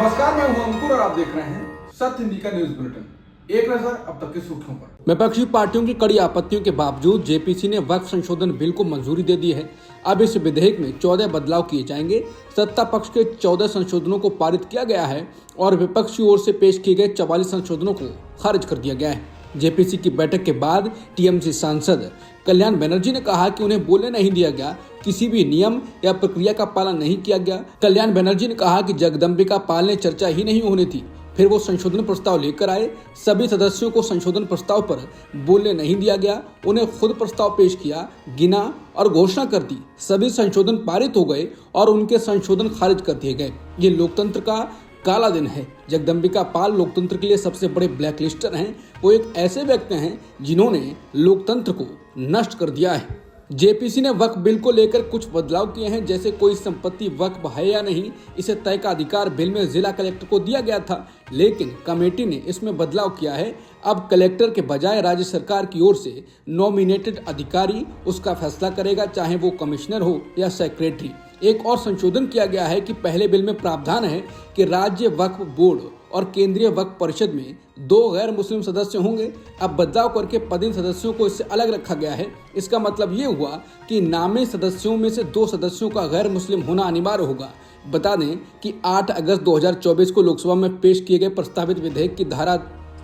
नमस्कार, मैं हूं अंकुर और आप देख रहे हैं सत्य हिंदी का न्यूज बुलेटिन। एक नजर अब तक की सुर्खियों पर। विपक्षी पार्टियों की कड़ी आपत्तियों के बावजूद जेपीसी ने वक्फ संशोधन बिल को मंजूरी दे दी है। अब इस विधेयक में 14 बदलाव किए जाएंगे। सत्ता पक्ष के 14 संशोधनों को पारित किया गया है और विपक्ष की ओर से पेश किए गए 44 संशोधनों को खारिज कर दिया गया है। जेपीसी की बैठक के बाद टीएमसी सांसद कल्याण बनर्जी ने कहा कि उन्हें बोलने नहीं दिया गया, किसी भी नियम या प्रक्रिया का पालन नहीं किया गया। कल्याण बनर्जी ने कहा कि जगदम्बिका पाल ने चर्चा ही नहीं होनी थी, फिर वो संशोधन प्रस्ताव लेकर आए। सभी सदस्यों को संशोधन प्रस्ताव पर बोलने नहीं दिया गया, उन्हें खुद प्रस्ताव पेश किया, गिना और घोषणा कर दी। सभी संशोधन पारित हो गए और उनके संशोधन खारिज कर दिए गए। ये लोकतंत्र का काला दिन है। जगदम्बिका पाल लोकतंत्र के लिए सबसे बड़े ब्लैकलिस्टर हैं। वो एक ऐसे व्यक्ति हैं जिन्होंने लोकतंत्र को नष्ट कर दिया है। जेपीसी ने वक्फ बिल को लेकर कुछ बदलाव किए हैं, जैसे कोई संपत्ति वक्फ है या नहीं, इसे तय का अधिकार बिल में जिला कलेक्टर को दिया गया था, लेकिन कमेटी ने इसमें बदलाव किया है। अब कलेक्टर के बजाय राज्य सरकार की ओर से नॉमिनेटेड अधिकारी उसका फैसला करेगा, चाहे वो कमिश्नर हो या सेक्रेटरी। एक और संशोधन किया गया है कि पहले बिल में प्रावधान है कि राज्य वक्फ बोर्ड और केंद्रीय वक्फ परिषद में 2 गैर मुस्लिम सदस्य होंगे। अब बदलाव करके पदेन सदस्यों को इससे अलग रखा गया है। इसका मतलब ये हुआ कि नामी सदस्यों में से 2 सदस्यों का गैर मुस्लिम होना अनिवार्य होगा। बता दें कि 8 अगस्त 2024 को लोकसभा में पेश किए गए प्रस्तावित विधेयक की धारा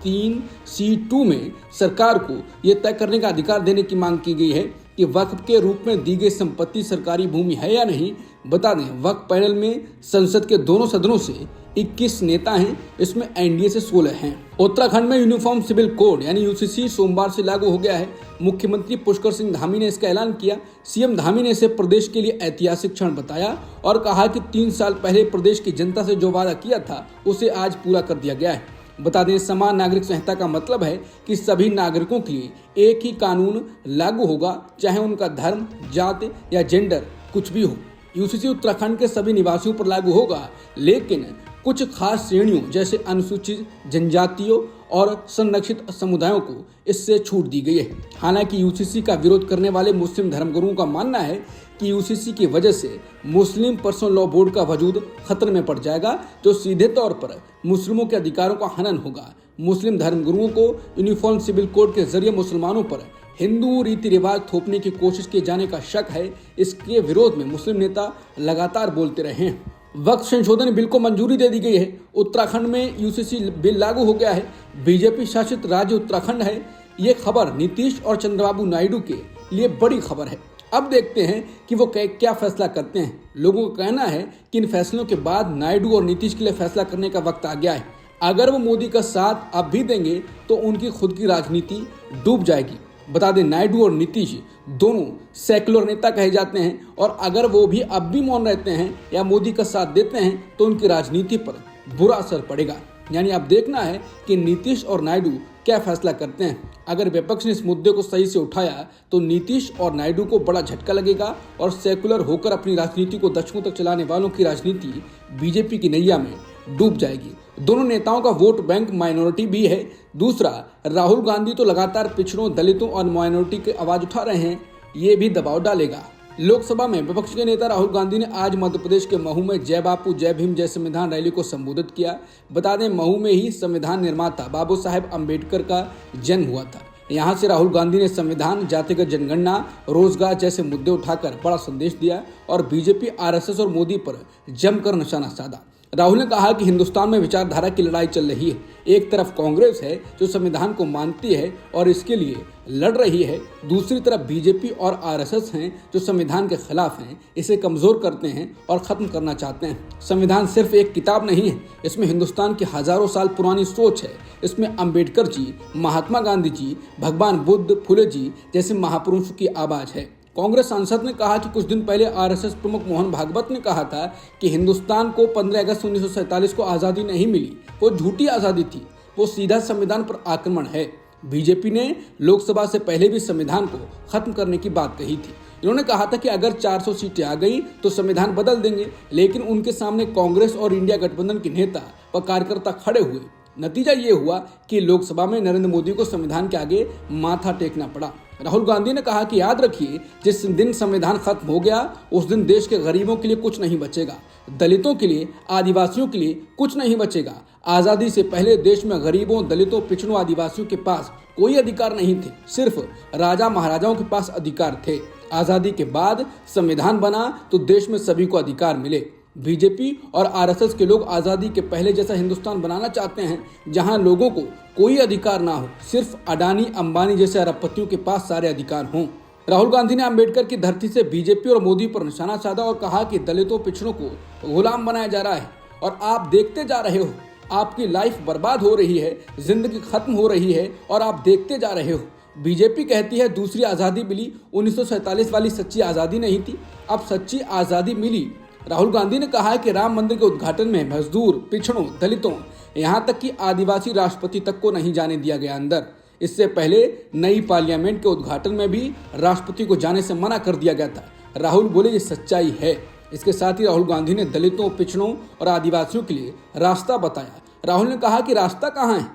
3C2 में सरकार को यह तय करने का अधिकार देने की मांग की गई है कि वक्फ के रूप में दी गई संपत्ति सरकारी भूमि है या नहीं। बता दें, वक्फ पैनल में संसद के दोनों सदनों से 21 नेता हैं, इसमें एनडीए से 16 हैं। उत्तराखंड में यूनिफॉर्म सिविल कोड यानी यूसीसी सोमवार से लागू हो गया है। मुख्यमंत्री पुष्कर सिंह धामी ने इसका ऐलान किया। सीएम धामी ने इसे प्रदेश के लिए ऐतिहासिक क्षण बताया और कहा कि 3 साल पहले प्रदेश की जनता से जो वादा किया था उसे आज पूरा कर दिया गया है। बता दें, समान नागरिक संहिता का मतलब है कि सभी नागरिकों के लिए एक ही कानून लागू होगा, चाहे उनका धर्म, जाति या जेंडर कुछ भी हो। यूसीसी उत्तराखंड के सभी निवासियों पर लागू होगा, लेकिन कुछ खास श्रेणियों जैसे अनुसूचित जनजातियों और संरक्षित समुदायों को इससे छूट दी गई है। हालांकि यूसीसी का विरोध करने वाले मुस्लिम धर्मगुरुओं का मानना है कि यूसीसी की वजह से मुस्लिम पर्सनल लॉ बोर्ड का वजूद खतरे में पड़ जाएगा, जो सीधे तौर पर मुस्लिमों के अधिकारों का हनन होगा। मुस्लिम धर्मगुरुओं को यूनिफॉर्म सिविल कोड के जरिए मुसलमानों पर हिंदू रीति रिवाज थोपने की कोशिश किए जाने का शक है। इसके विरोध में मुस्लिम नेता लगातार बोलते रहे हैं। वक्फ संशोधन बिल को मंजूरी दे दी गई है। उत्तराखंड में यूसीसी बिल लागू हो गया है। बीजेपी शासित राज्य उत्तराखंड है। ये खबर नीतीश और चंद्रबाबू नायडू के लिए बड़ी खबर है। अब देखते हैं कि वो क्या फैसला करते हैं। लोगों का कहना है कि इन फैसलों के बाद नायडू और नीतीश के लिए फैसला करने का वक्त आ गया है। अगर वो मोदी का साथ अब भी देंगे तो उनकी खुद की राजनीति डूब जाएगी। बता दें, नायडू और नीतीश दोनों सेकुलर नेता कहे जाते हैं और अगर वो भी अब भी मौन रहते हैं या मोदी का साथ देते हैं तो उनकी राजनीति पर बुरा असर पड़ेगा। यानी अब देखना है कि नीतीश और नायडू क्या फैसला करते हैं। अगर विपक्ष ने इस मुद्दे को सही से उठाया तो नीतीश और नायडू को बड़ा झटका लगेगा और सेकुलर होकर अपनी राजनीति को दशकों तक चलाने वालों की राजनीति बीजेपी की नैया में डूब जाएगी। दोनों नेताओं का वोट बैंक माइनॉरिटी भी है। दूसरा, राहुल गांधी तो लगातार पिछड़ों, दलितों और माइनॉरिटी की आवाज उठा रहे हैं, ये भी दबाव डालेगा। लोकसभा में विपक्ष के नेता राहुल गांधी ने आज मध्य प्रदेश के महू में जय बापू जय भीम जय संविधान रैली को संबोधित किया। बता दें, महू में ही संविधान निर्माता बाबू साहेब अम्बेडकर का जन्म हुआ था। यहाँ से राहुल गांधी ने संविधान, जातिगत जनगणना, रोजगार जैसे मुद्दे उठाकर बड़ा संदेश दिया और बीजेपी, आरएसएस और मोदी पर जमकर निशाना साधा। राहुल ने कहा कि हिंदुस्तान में विचारधारा की लड़ाई चल रही है। एक तरफ कांग्रेस है जो संविधान को मानती है और इसके लिए लड़ रही है, दूसरी तरफ बीजेपी और आरएसएस हैं जो संविधान के खिलाफ हैं, इसे कमजोर करते हैं और खत्म करना चाहते हैं। संविधान सिर्फ एक किताब नहीं है, इसमें हिंदुस्तान की हजारों साल पुरानी सोच है। इसमें अंबेडकर जी, महात्मा गांधी जी, भगवान बुद्ध, फुले जी जैसे महापुरुषों की आवाज है। कांग्रेस सांसद ने कहा कि कुछ दिन पहले आरएसएस प्रमुख मोहन भागवत ने कहा था कि हिंदुस्तान को 15 अगस्त 1947 को आज़ादी नहीं मिली, वो झूठी आज़ादी थी, वो सीधा संविधान पर आक्रमण है। बीजेपी ने लोकसभा से पहले भी संविधान को खत्म करने की बात कही थी। इन्होंने कहा था कि अगर 400 सीटें आ गई तो संविधान बदल देंगे, लेकिन उनके सामने कांग्रेस और इंडिया गठबंधन के नेता व कार्यकर्ता खड़े हुए। नतीजा ये हुआ कि लोकसभा में नरेंद्र मोदी को संविधान के आगे माथा टेकना पड़ा। राहुल गांधी ने कहा कि याद रखिए, जिस दिन संविधान खत्म हो गया उस दिन देश के गरीबों के लिए कुछ नहीं बचेगा। दलितों के लिए, आदिवासियों के लिए कुछ नहीं बचेगा। आजादी से पहले देश में गरीबों, दलितों, पिछड़ों, आदिवासियों के पास कोई अधिकार नहीं थे, सिर्फ राजा महाराजाओं के पास अधिकार थे। आजादी के बाद संविधान बना तो देश में सभी को अधिकार मिले। बीजेपी और आरएसएस के लोग आजादी के पहले जैसा हिंदुस्तान बनाना चाहते हैं जहां लोगों को कोई अधिकार ना हो, सिर्फ अडानी अंबानी जैसे अरबपतियों के पास सारे अधिकार हों। राहुल गांधी ने अंबेडकर की धरती से बीजेपी और मोदी पर निशाना साधा और कहा कि दलितों, पिछड़ों को गुलाम बनाया जा रहा है और आप देखते जा रहे हो। आपकी लाइफ बर्बाद हो रही है, जिंदगी खत्म हो रही है और आप देखते जा रहे हो। बीजेपी कहती है दूसरी आज़ादी मिली, 1947 वाली सच्ची आज़ादी नहीं थी, अब सच्ची आज़ादी मिली। राहुल गांधी ने कहा है कि राम मंदिर के उद्घाटन में मजदूर, पिछड़ों, दलितों, यहाँ तक कि आदिवासी राष्ट्रपति तक को नहीं जाने दिया गया अंदर। इससे पहले नई पार्लियामेंट के उद्घाटन में भी राष्ट्रपति को जाने से मना कर दिया गया था। राहुल बोले ये सच्चाई है। इसके साथ ही राहुल गांधी ने दलितों, पिछड़ों और आदिवासियों के लिए रास्ता बताया। राहुल ने कहा कि रास्ता कहाँ है?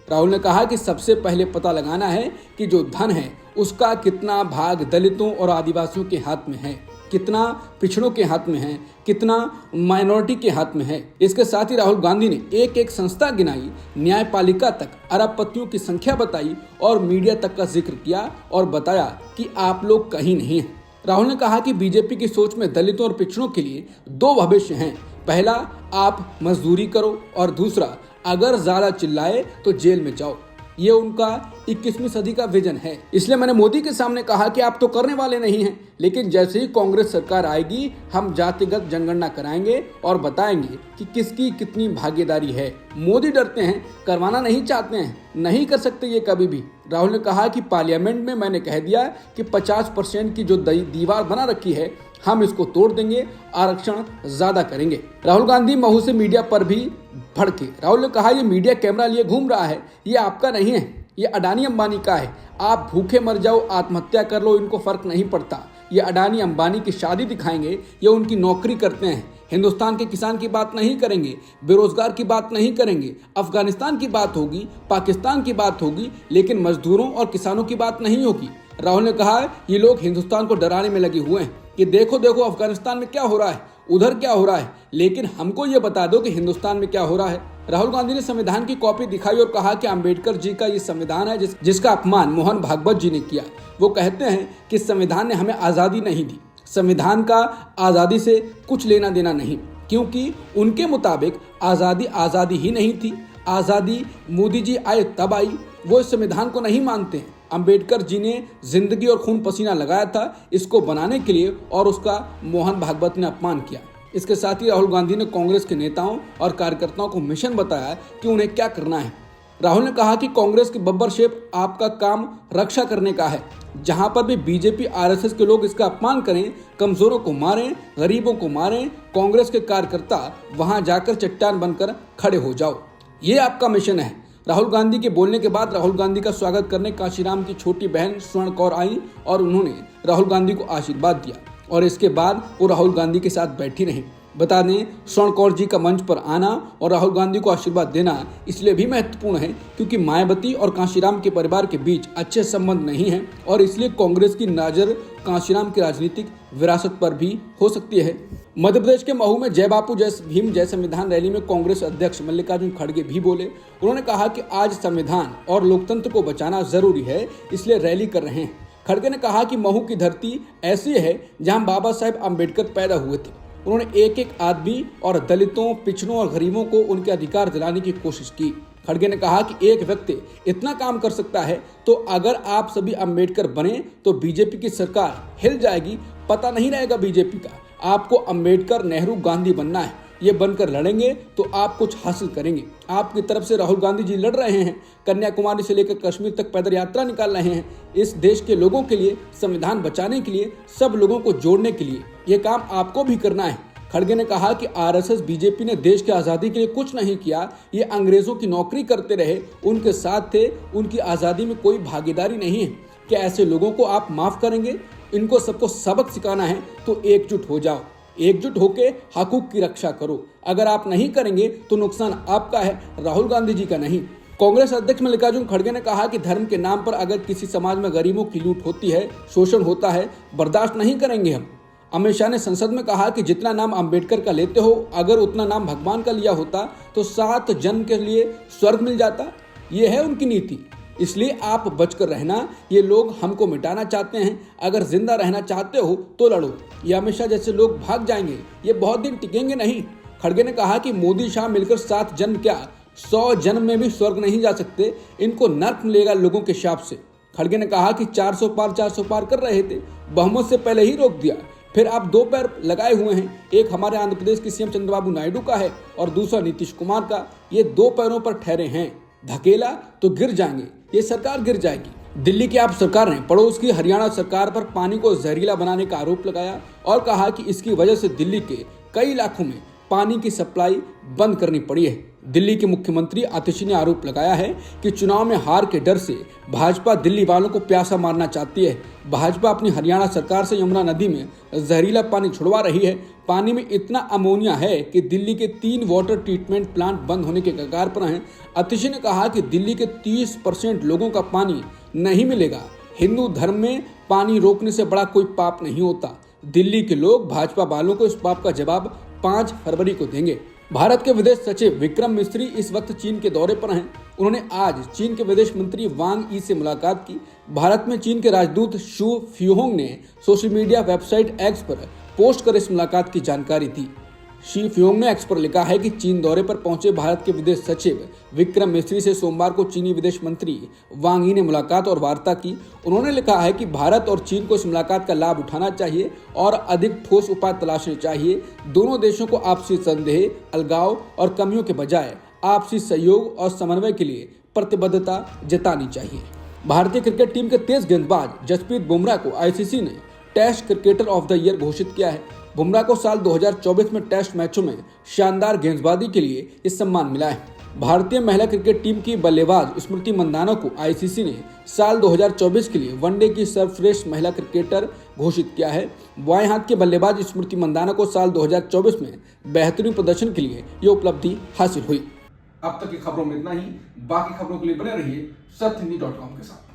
राहुल ने कहा कि सबसे पहले पता लगाना है कि जो धन है उसका कितना भाग दलितों और आदिवासियों के हाथ में है, कितना पिछड़ों के हाथ में है, कितना माइनॉरिटी के हाथ में है। इसके साथ ही राहुल गांधी ने एक एक संस्था गिनाई, न्यायपालिका तक अरबपतियों की संख्या बताई और मीडिया तक का जिक्र किया और बताया कि आप लोग कहीं नहीं हैं। राहुल ने कहा कि बीजेपी की सोच में दलितों और पिछड़ों के लिए दो भविष्य हैं। पहला, आप मजदूरी करो और दूसरा, अगर ज्यादा चिल्लाए तो जेल में जाओ। ये उनका 21वीं सदी का विजन है। इसलिए मैंने मोदी के सामने कहा कि आप तो करने वाले नहीं हैं, लेकिन जैसे ही कांग्रेस सरकार आएगी हम जातिगत जनगणना कराएंगे और बताएंगे कि किसकी कितनी भागीदारी है। मोदी डरते हैं, करवाना नहीं चाहते हैं, नहीं कर सकते ये कभी भी। राहुल ने कहा कि पार्लियामेंट में मैंने कह दिया कि 50% की जो दीवार बना रखी है हम इसको तोड़ देंगे, आरक्षण ज्यादा करेंगे। राहुल गांधी महू से मीडिया पर भी भड़के। राहुल ने कहा ये मीडिया कैमरा लिए घूम रहा है, ये आपका नहीं है, ये अडानी अंबानी का है। आप भूखे मर जाओ, आत्महत्या कर लो, इनको फर्क नहीं पड़ता। ये अडानी अंबानी की शादी दिखाएंगे, ये उनकी नौकरी करते हैं। हिंदुस्तान के किसान की बात नहीं करेंगे, बेरोजगार की बात नहीं करेंगे, अफगानिस्तान की बात होगी, पाकिस्तान की बात होगी, लेकिन मजदूरों और किसानों की बात नहीं होगी। राहुल ने कहा ये लोग हिंदुस्तान को डराने में लगे हुए हैं कि देखो देखो अफगानिस्तान में क्या हो रहा है, उधर क्या हो रहा है, लेकिन हमको ये बता दो कि हिंदुस्तान में क्या हो रहा है। राहुल गांधी ने संविधान की कॉपी दिखाई और कहा कि अंबेडकर जी का ये संविधान है जिसका अपमान मोहन भागवत जी ने किया। वो कहते हैं कि संविधान ने हमें आज़ादी नहीं दी, संविधान का आज़ादी से कुछ लेना देना नहीं, क्योंकि उनके मुताबिक आज़ादी ही नहीं थी। आज़ादी मोदी जी आए तब आई, वो इस संविधान को नहीं मानते हैं। अंबेडकर जी ने जिंदगी और खून पसीना लगाया था इसको बनाने के लिए और उसका मोहन भागवत ने अपमान किया। इसके साथ ही राहुल गांधी ने कांग्रेस के नेताओं और कार्यकर्ताओं को मिशन बताया कि उन्हें क्या करना है। राहुल ने कहा कि कांग्रेस की बब्बर शेप आपका काम रक्षा करने का है। जहां पर भी बीजेपी आरएसएस के लोग इसका अपमान करें, कमजोरों को मारें, गरीबों को मारें, कांग्रेस के कार्यकर्ता वहां जाकर चट्टान बनकर खड़े हो जाओ। ये आपका मिशन है। राहुल गांधी के बोलने के बाद राहुल गांधी का स्वागत करने कांशीराम की छोटी बहन स्वर्ण कौर आई और उन्होंने राहुल गांधी को आशीर्वाद दिया और इसके बाद वो राहुल गांधी के साथ बैठी रहीं। बता दें, स्वर्ण कौर जी का मंच पर आना और राहुल गांधी को आशीर्वाद देना इसलिए भी महत्वपूर्ण है क्योंकि मायावती और कांशीराम के परिवार के बीच अच्छे संबंध नहीं हैं और इसलिए कांग्रेस की नजर कांशीराम की राजनीतिक विरासत पर भी हो सकती है। मध्य प्रदेश के महू में जय बापू जय भीम जय संविधान रैली में कांग्रेस अध्यक्ष मल्लिकार्जुन खड़गे भी बोले। उन्होंने कहा कि आज संविधान और लोकतंत्र को बचाना जरूरी है, इसलिए रैली कर रहे हैं। खड़गे ने कहा कि महू की धरती ऐसी है जहां बाबा साहेब अम्बेडकर पैदा हुए थे। उन्होंने एक एक आदमी और दलितों, पिछड़ों और गरीबों को उनके अधिकार दिलाने की कोशिश की। खड़गे ने कहा कि एक व्यक्ति इतना काम कर सकता है तो अगर आप सभी अम्बेडकर बने तो बीजेपी की सरकार हिल जाएगी, पता नहीं रहेगा बीजेपी का। आपको अम्बेडकर, नेहरू, गांधी बनना है, ये बनकर लड़ेंगे तो आप कुछ हासिल करेंगे। आपकी तरफ से राहुल गांधी जी लड़ रहे हैं, कन्याकुमारी से लेकर कश्मीर तक पैदल यात्रा निकाल रहे हैं, इस देश के लोगों के लिए, संविधान बचाने के लिए, सब लोगों को जोड़ने के लिए। ये काम आपको भी करना है। खड़गे ने कहा कि आरएसएस, बीजेपी ने देश की आज़ादी के लिए कुछ नहीं किया, ये अंग्रेजों की नौकरी करते रहे, उनके साथ थे, उनकी आज़ादी में कोई भागीदारी नहीं है। क्या ऐसे लोगों को आप माफ करेंगे? इनको सबको सबक सिखाना है तो एकजुट हो जाओ, एकजुट होके हकूक की रक्षा करो। अगर आप नहीं करेंगे तो नुकसान आपका है, राहुल गांधी जी का नहीं। कांग्रेस अध्यक्ष मल्लिकार्जुन खड़गे ने कहा कि धर्म के नाम पर अगर किसी समाज में गरीबों की लूट होती है, शोषण होता है, बर्दाश्त नहीं करेंगे हम। अमित शाह ने संसद में कहा कि जितना नाम अंबेडकर का लेते हो, अगर उतना नाम भगवान का लिया होता तो 7 जन्म के लिए स्वर्ग मिल जाता। ये है उनकी नीति, इसलिए आप बचकर रहना। ये लोग हमको मिटाना चाहते हैं, अगर जिंदा रहना चाहते हो तो लड़ो। ये अमित शाह जैसे लोग भाग जाएंगे, ये बहुत दिन टिकेंगे नहीं। खड़गे ने कहा कि मोदी शाह मिलकर 7 जन्म क्या 100 जन्म में भी स्वर्ग नहीं जा सकते, इनको नर्क मिलेगा लोगों के शाप से। खड़गे ने कहा कि 400 पार कर रहे थे, बहुमत से पहले ही रोक दिया। फिर आप 2 पैर लगाए हुए हैं, एक हमारे आंध्र प्रदेश के सीएम चंद्रबाबू नायडू का है और दूसरा नीतीश कुमार का। ये 2 पैरों पर ठहरे हैं, धकेला तो गिर जाएंगे, ये सरकार गिर जाएगी। दिल्ली की आप सरकार ने पड़ोस की हरियाणा सरकार पर पानी को जहरीला बनाने का आरोप लगाया और कहा कि इसकी वजह से दिल्ली के कई इलाकों में पानी की सप्लाई बंद करनी पड़ी है। दिल्ली के मुख्यमंत्री आतिशी ने आरोप लगाया है कि चुनाव में हार के डर से भाजपा दिल्ली वालों को प्यासा मारना चाहती है। भाजपा अपनी हरियाणा सरकार से यमुना नदी में जहरीला पानी छुड़वा रही है। पानी में इतना अमोनिया है कि दिल्ली के 3 वाटर ट्रीटमेंट प्लांट बंद होने के कगार पर हैं। आतिशी ने कहा कि दिल्ली के 30% लोगों का पानी नहीं मिलेगा। हिंदू धर्म में पानी रोकने से बड़ा कोई पाप नहीं होता। दिल्ली के लोग भाजपा वालों को इस पाप का जवाब 5 फरवरी को देंगे। भारत के विदेश सचिव विक्रम मिस्री इस वक्त चीन के दौरे पर हैं। उन्होंने आज चीन के विदेश मंत्री वांग यी से मुलाकात की। भारत में चीन के राजदूत शू फ्यूहोंग ने सोशल मीडिया वेबसाइट एक्स पर पोस्ट कर इस मुलाकात की जानकारी दी। शी फ्यूहोंग ने एक्स पर लिखा है कि चीन दौरे पर पहुंचे भारत के विदेश सचिव विक्रम मिस्री से सोमवार को चीनी विदेश मंत्री वांग यी ने मुलाकात और वार्ता की। उन्होंने लिखा है कि भारत और चीन को इस मुलाकात का लाभ उठाना चाहिए और अधिक ठोस उपाय तलाशने चाहिए। दोनों देशों को आपसी संदेह, अलगाव और कमियों के बजाय आपसी सहयोग और समन्वय के लिए प्रतिबद्धता जतानी चाहिए। भारतीय क्रिकेट टीम के तेज गेंदबाज जसप्रीत बुमराह को आईसीसी ने test cricketer of the year घोषित किया है। बुमराह को साल 2024 में टेस्ट मैचों में शानदार गेंदबाजी के लिए इस सम्मान मिला है। भारतीय महिला क्रिकेट टीम की बल्लेबाज स्मृति मंदाना को आईसीसी ने साल 2024 के लिए वनडे की सर्वश्रेष्ठ महिला क्रिकेटर घोषित किया है। बाएं हाथ के बल्लेबाज स्मृति मंदाना को साल 2024 में बेहतरीन प्रदर्शन के लिए ये उपलब्धि हासिल हुई। अब तक की खबरों में इतना ही। बाकी खबरों के लिए बने रहिए सत्यहिंदी.com के साथ।